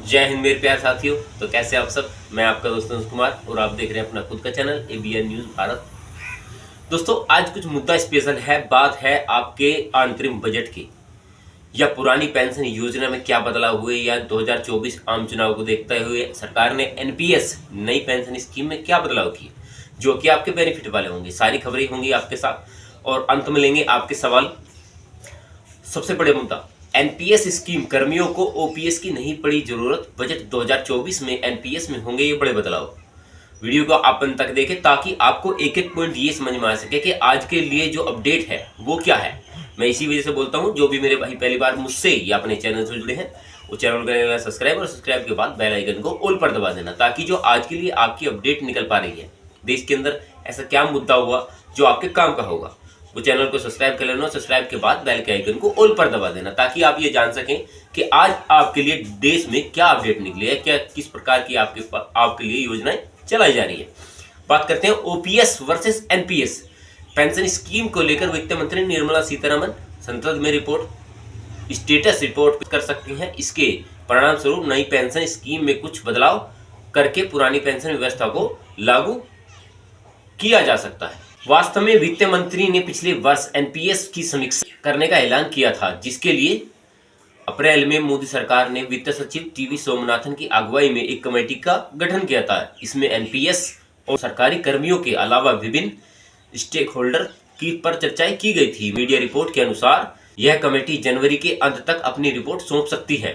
जय हिंद मेरे प्यारे साथियों। तो कैसे आप सब। मैं आपका दोस्त अनुज कुमार और आप देख रहे हैं अपना खुद का चैनल ABN न्यूज भारत। दोस्तों आज कुछ मुद्दा स्पेशल है। बात है आपके अंतरिम बजट की या पुरानी पेंशन योजना में क्या बदलाव हुए या 2024 आम चुनाव को देखते हुए सरकार ने NPS नई पेंशन स्कीम में क्या बदलाव किए जो कि आपके बेनिफिट वाले होंगे। सारी खबरें होंगी आपके साथ और अंत में लेंगे आपके सवाल। सबसे बड़े मुद्दा, NPS स्कीम कर्मियों को OPS की नहीं पड़ी जरूरत। बजट 2024 में NPS में होंगे ये बड़े बदलाव। वीडियो को आप अंत तक देखें ताकि आपको एक एक पॉइंट ये समझ में आ सके कि आज के लिए जो अपडेट है वो क्या है। मैं इसी वजह से बोलता हूं, जो भी मेरे भाई पहली बार मुझसे या अपने चैनल से जुड़े हैं वो चैनल कर लेना सब्सक्राइब और सब्सक्राइब के बाद बेल आइकन को ऑल पर दबा देना ताकि जो आज के लिए आपकी अपडेट निकल पा रही है, देश के अंदर ऐसा क्या मुद्दा हुआ जो आपके काम का होगा, वो चैनल को सब्सक्राइब कर लेना। सब्सक्राइब के बाद बेल के आइकन को ऑल पर दबा देना ताकि आप ये जान सकें कि आज आपके लिए देश में क्या अपडेट निकली है, क्या किस प्रकार की आपके लिए योजनाएं चलाई जा रही है। बात करते हैं OPS versus NPS pension scheme को लेकर वित्त मंत्री निर्मला सीतारमण संसद में रिपोर्ट स्टेटस रिपोर्ट कर सकती हैं। इसके परिणाम स्वरूप नई पेंशन स्कीम में कुछ बदलाव करके पुरानी पेंशन व्यवस्था को लागू किया जा सकता है। वास्तव में वित्त मंत्री ने पिछले वर्ष NPS की समीक्षा करने का ऐलान किया था, जिसके लिए अप्रैल में मोदी सरकार ने वित्त सचिव TV सोमनाथन की अगुवाई में एक कमेटी का गठन किया था। इसमें NPS और सरकारी कर्मियों के अलावा विभिन्न स्टेक होल्डर की पर चर्चाएं की गई थी। मीडिया रिपोर्ट के अनुसार यह कमेटी जनवरी के अंत तक अपनी रिपोर्ट सौंप सकती है।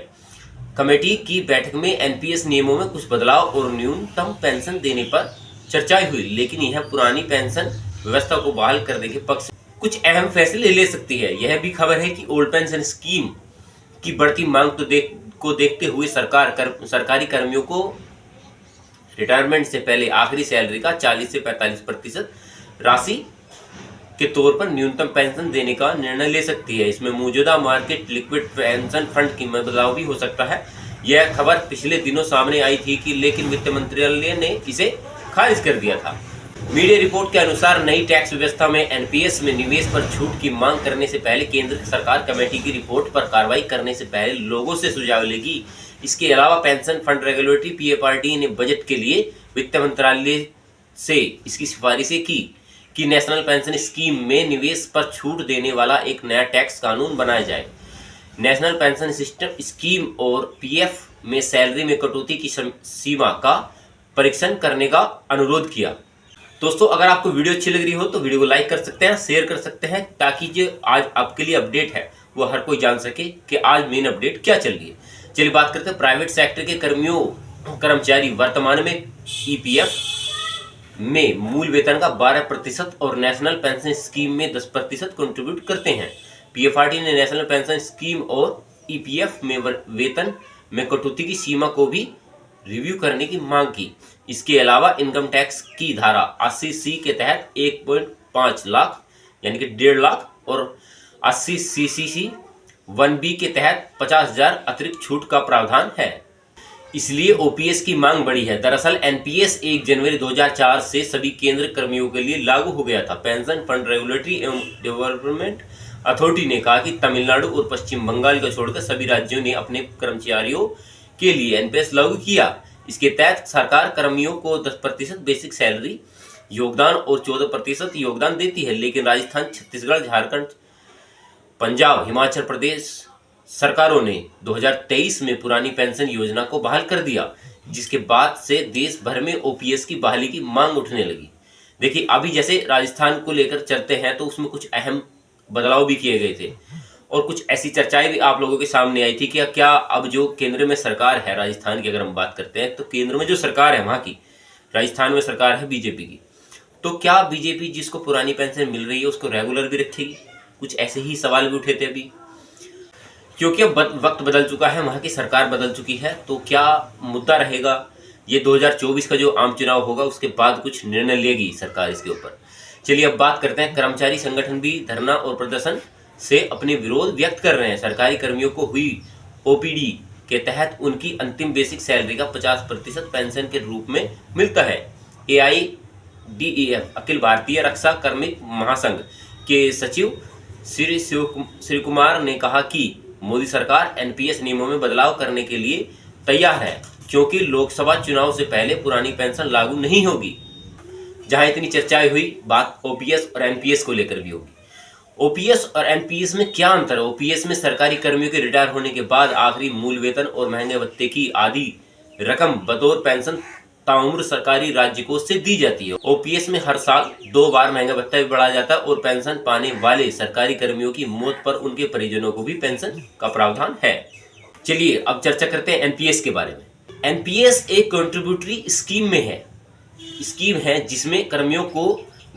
कमेटी की बैठक में NPS नियमों में कुछ बदलाव और न्यूनतम पेंशन देने पर चर्चाएं हुई, लेकिन यह पुरानी पेंशन व्यवस्था को बहाल करने के पक्ष कुछ अहम फैसले ले सकती है। यह भी खबर है कि ओल्ड पेंशन स्कीम की बढ़ती मांग को देखते हुए सरकारी कर्मियों को रिटायरमेंट से पहले आखिरी सैलरी का 40 से 45% राशि के तौर पर न्यूनतम पेंशन देने का निर्णय ले सकती है। इसमें मौजूदा मार्केट लिक्विड पेंशन फंड की बदलाव भी हो सकता है। यह खबर पिछले दिनों सामने आई थी लेकिन वित्त मंत्रालय ने इसे खारिज कर दिया था। मीडिया रिपोर्ट के अनुसार नई टैक्स व्यवस्था में NPS में निवेश पर छूट की मांग करने से पहले केंद्र सरकार कमेटी की रिपोर्ट पर कार्रवाई करने से पहले लोगों से सुझाव लेगी। इसके अलावा पेंशन फंड रेगुलेटरी PFRD ने बजट के लिए वित्त मंत्रालय से इसकी सिफारिशें की कि नेशनल पेंशन स्कीम में निवेश पर छूट देने वाला एक नया टैक्स कानून बनाया जाए। नेशनल पेंशन सिस्टम स्कीम और PF में सैलरी में कटौती की सीमा का परीक्षण करने का अनुरोध किया। दोस्तों अगर आपको वीडियो अच्छी लग रही हो तो वीडियो को लाइक कर सकते हैं, शेयर कर सकते हैं ताकि जो आज आपके लिए अपडेट है वो हर कोई जान सके कि आज मेन अपडेट क्या चल रही है। चलिए बात करते हैं प्राइवेट सेक्टर के कर्मचारी वर्तमान में EPF में मूल वेतन का 12% और नेशनल पेंशन स्कीम में 10% कंट्रीब्यूट करते हैं। PFRD ने नेशनल पेंशन स्कीम और EPF में वेतन में कटौती की सीमा को भी रिव्यू करने की मांग की। इसके अलावा इनकम टैक्स की धारा 80C के तहत 1.5 लाख यानी कि 1.5 लाख और 80CCC 1B के तहत 50,000 अतिरिक्त छूट का प्रावधान है। इसलिए OPS की मांग बढ़ी है। दरअसल NPS 1 जनवरी 2004 से सभी केंद्र कर्मियों के लिए लागू हो गया था। पेंशन फंड रेगुलेटरी एवं डेवलपमेंट अथॉरिटी ने कहा कि तमिलनाडु और पश्चिम बंगाल को छोड़कर सभी राज्यों ने अपने कर्मचारियों के लिए NPS लागू किया। इसके तहत सरकार कर्मियों को 10% बेसिक सैलरी योगदान और 14% योगदान देती है, लेकिन राजस्थान, छत्तीसगढ़, झारखंड, पंजाब, हिमाचल प्रदेश सरकारों ने 2023 में पुरानी पेंशन योजना को बहाल कर दिया, जिसके बाद से देश भर में OPS की बहाली की मांग उठने लगी। देखिए अभी जैसे राजस्थान को लेकर चलते हैं तो उसमें कुछ अहम बदलाव भी किए गए थे और कुछ ऐसी चर्चाएं भी आप लोगों के सामने आई थी कि क्या अब जो केंद्र में सरकार है राजस्थान की, अगर हम बात करते हैं तो केंद्र में जो सरकार है वहां की, राजस्थान में सरकार है BJP की, तो क्या BJP जिसको पुरानी पेंशन मिल रही है उसको रेगुलर भी रखेगी? कुछ ऐसे ही सवाल भी उठे थे अभी, क्योंकि अब वक्त बदल चुका है, वहां की सरकार बदल चुकी है। तो क्या मुद्दा रहेगा ये 2024 का जो आम चुनाव होगा उसके बाद कुछ निर्णय लेगी सरकार इसके ऊपर। चलिए अब बात करते हैं। कर्मचारी संगठन भी धरना और प्रदर्शन से अपने विरोध व्यक्त कर रहे हैं। सरकारी कर्मियों को हुई OPD के तहत उनकी अंतिम बेसिक सैलरी का 50% पेंशन के रूप में मिलता है। AIDEF अखिल भारतीय रक्षा कार्मिक महासंघ के सचिव श्री कुमार ने कहा कि मोदी सरकार NPS नियमों में बदलाव करने के लिए तैयार है, क्योंकि लोकसभा चुनाव से पहले पुरानी पेंशन लागू नहीं होगी। जहां इतनी चर्चाएं हुई, बात ओपीएस और एनपीएस को लेकर भी होगी। ओपीएस और एनपीएस में क्या अंतर है? ओपीएस में सरकारी कर्मियों के रिटायर होने के बाद आखिरी मूल वेतन और महंगे भत्ते की आधी रकम बतौर पेंशन ताउम्र सरकारी राज्य कोष से दी जाती है। ओपीएस में हर साल 2 बार महंगा भत्ता भी बढ़ाया जाता है और पेंशन पाने वाले सरकारी कर्मियों की मौत पर उनके परिजनों को भी पेंशन का प्रावधान है। चलिए अब चर्चा करते हैं एनपीएस के बारे में। एनपीएस एक कंट्रीब्यूटरी स्कीम है जिसमें कर्मियों को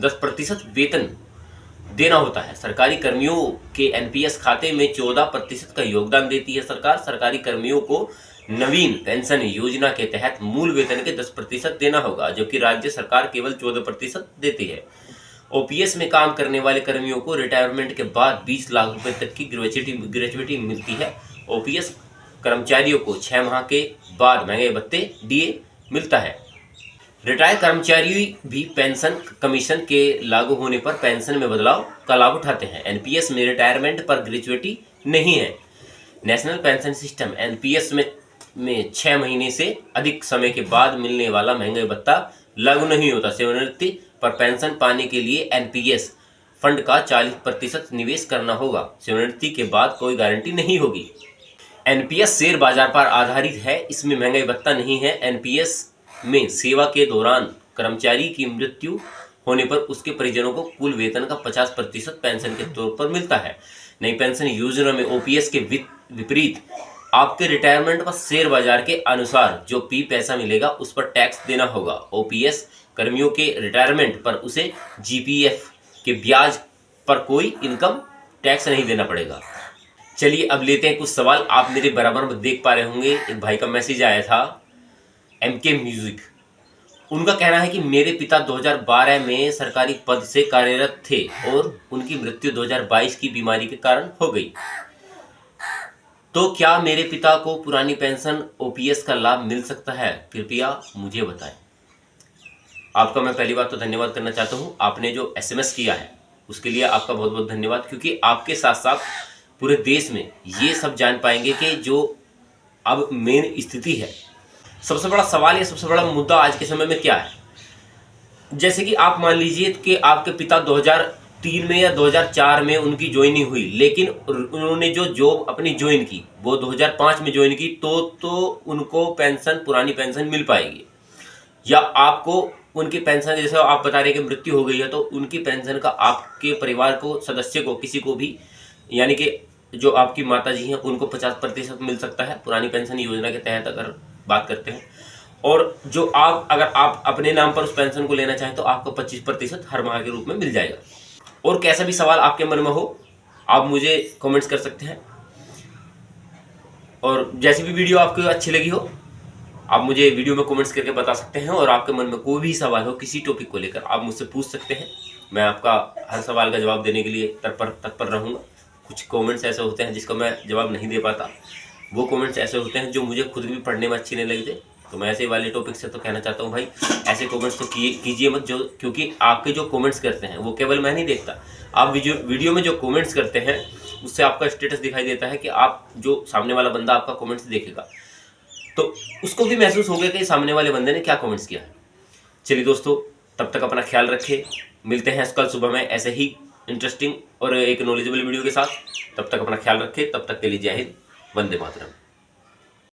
10% वेतन देना होता है। सरकारी कर्मियों के एनपीएस खाते में 14% का योगदान देती है सरकार। सरकारी कर्मियों को नवीन पेंशन योजना के तहत मूल वेतन के 10% देना होगा, जबकि राज्य सरकार केवल 14% देती है। ओपीएस में काम करने वाले कर्मियों को रिटायरमेंट के बाद 20 लाख रुपए तक की ग्रेच्युटी मिलती है। ओपीएस कर्मचारियों को 6 माह के बाद महंगे भत्ते डीए मिलता है। रिटायर कर्मचारी भी पेंशन कमीशन के लागू होने पर पेंशन में बदलाव का लाभ उठाते हैं। एनपीएस में रिटायरमेंट पर ग्रेच्युटी नहीं है। नेशनल पेंशन सिस्टम एनपीएस में 6 महीने से अधिक समय के बाद मिलने वाला महंगे भत्ता लागू नहीं होता। सेवानिवृत्ति पर पेंशन पाने के लिए एनपीएस फंड का 40% निवेश करना होगा। सेवानिवृत्ति के बाद कोई गारंटी नहीं होगी। एनपीएस शेयर बाजार पर आधारित है, इसमें महंगाई भत्ता नहीं है। एनपीएस में सेवा के दौरान कर्मचारी की मृत्यु होने पर उसके परिजनों को कुल वेतन का 50% पेंशन के तौर पर मिलता है। नई पेंशन योजना में ओपीएस के विपरीत आपके रिटायरमेंट पर शेयर बाजार के अनुसार जो पैसा मिलेगा उस पर टैक्स देना होगा। ओपीएस कर्मियों के रिटायरमेंट पर उसे जीपीएफ के ब्याज पर कोई इनकम टैक्स नहीं देना पड़ेगा। चलिए अब लेते हैं कुछ सवाल। आप मेरे बराबर में देख पा रहे होंगे, एक भाई का मैसेज आया था एमके म्यूजिक। उनका कहना है कि मेरे पिता 2012 में सरकारी पद से कार्यरत थे और उनकी मृत्यु 2022 की बीमारी के कारण हो गई। तो क्या मेरे पिता को पुरानी पेंशन ओपीएस का लाभ मिल सकता है? कृपया मुझे बताएं। आपका मैं पहली बात तो धन्यवाद करना चाहता हूं। आपने जो एसएमएस किया है उसके लिए आपका बहुत बहुत धन्यवाद, क्योंकि आपके साथ साथ पूरे देश में ये सब जान पाएंगे कि जो अब मेन स्थिति है। सबसे बड़ा सवाल या सबसे बड़ा मुद्दा आज के समय में क्या है? जैसे कि आप मान लीजिए कि आपके पिता 2003 में या 2004 में उनकी ज्वाइनिंग हुई, लेकिन उन्होंने जो जॉब अपनी ज्वाइन की वो 2005 में ज्वाइन की, तो उनको पेंशन पुरानी पेंशन मिल पाएगी। या आपको उनकी पेंशन, जैसे आप बता रहे कि मृत्यु हो गई है, तो उनकी पेंशन का आपके परिवार को सदस्य को किसी को भी, यानी कि जो आपकी माता जी हैं उनको 50% मिल सकता है पुरानी पेंशन योजना के तहत अगर बात करते हैं। और जो अगर आप अपने नाम पर उस पेंशन को लेना चाहें तो आपको 25% हर माह के रूप में मिल जाएगा। और कैसा भी सवाल आपके मन में हो आप मुझे कमेंट्स कर सकते हैं, और जैसी भी वीडियो आपको अच्छी लगी हो आप मुझे वीडियो में कमेंट्स करके बता सकते हैं। और आपके मन में कोई भी सवाल हो किसी टॉपिक को लेकर आप मुझसे पूछ सकते हैं। मैं आपका हर सवाल का जवाब देने के लिए तत्पर रहूँगा। कुछ कमेंट्स ऐसे होते हैं जिसका मैं जवाब नहीं दे पाता, वो कमेंट्स ऐसे होते हैं जो मुझे खुद भी पढ़ने में अच्छी नहीं लगते, तो मैं ऐसे वाले टॉपिक से तो कहना चाहता हूँ भाई ऐसे कमेंट्स तो कीजिए मत, जो क्योंकि आपके जो कमेंट्स करते हैं वो केवल मैं नहीं देखता, आप वीडियो में जो कमेंट्स करते हैं उससे आपका स्टेटस दिखाई देता है कि आप जो सामने वाला बंदा आपका कमेंट्स देखेगा तो उसको भी महसूस हो गया कि सामने वाले बंदे ने क्या कमेंट्स किया है। चलिए दोस्तों, तब तक अपना ख्याल रखें। मिलते हैं कल सुबह में ऐसे ही इंटरेस्टिंग और एक नॉलेजेबल वीडियो के साथ। तब तक अपना ख्याल रखें। तब तक के लिए जय हिंद, वंदे मातरम।